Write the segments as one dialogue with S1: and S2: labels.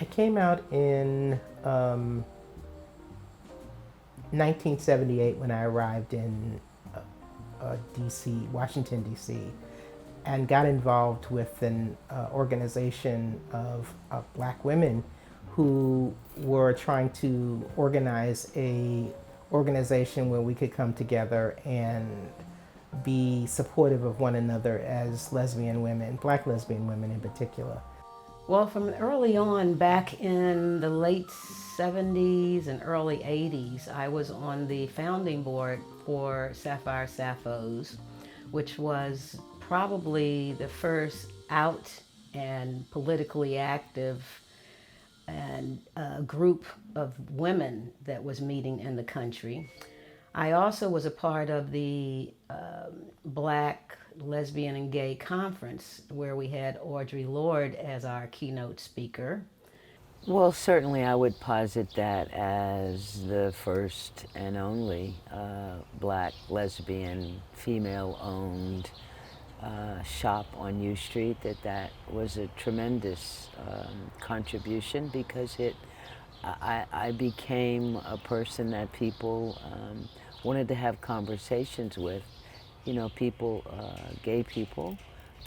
S1: I came out in 1978 when I arrived in DC, Washington, DC, and got involved with an organization of black women who were trying to organize a organization where we could come together and be supportive of one another as lesbian women, black lesbian women in particular.
S2: Well, from early on, back in the late 70s and early 80s, I was on the founding board for Sapphire Sapphos, which was probably the first out and politically active and a group of women that was meeting in the country. I also was a part of the Black Lesbian and Gay Conference where we had Audre Lorde as our keynote speaker.
S3: Well, certainly I would posit that as the first and only black, lesbian, female-owned shop on U Street, that was a tremendous contribution because I became a person that people wanted to have conversations with, people, gay people,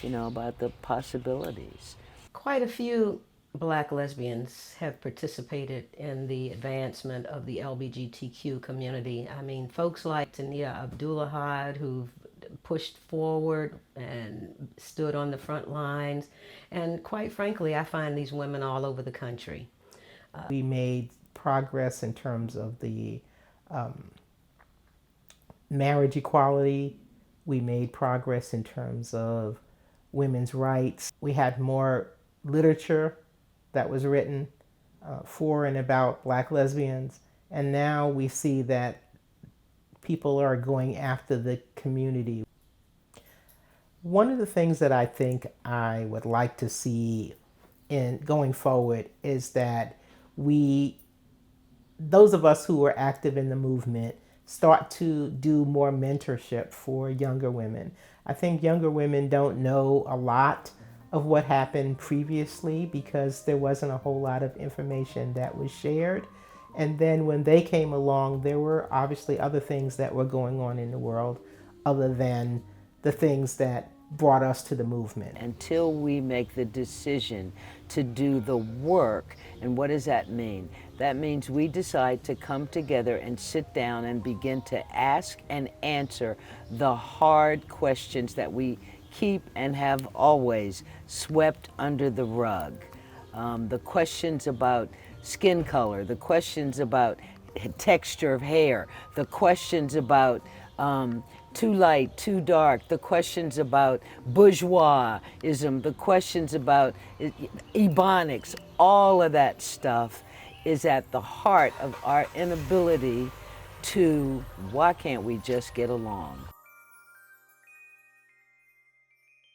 S3: about the possibilities.
S2: Quite a few Black lesbians have participated in the advancement of the LGBTQ community. I mean, folks like Tania Abdulahad, who've pushed forward and stood on the front lines. And quite frankly, I find these women all over the country.
S1: We made progress in terms of the marriage equality. We made progress in terms of women's rights. We had more literature that was written for and about black lesbians. And now we see that people are going after the community. One of the things that I think I would like to see in going forward is that those of us who are active in the movement, start to do more mentorship for younger women. I think younger women don't know a lot of what happened previously because there wasn't a whole lot of information that was shared. And then when they came along, there were obviously other things that were going on in the world other than the things that brought us to the movement.
S3: Until we make the decision to do the work, and what does that mean? That means we decide to come together and sit down and begin to ask and answer the hard questions that we keep and have always swept under the rug. The questions about skin color, the questions about texture of hair, the questions about too light, too dark, the questions about bourgeoisism, the questions about ebonics, all of that stuff is at the heart of our inability to, why can't we just get along?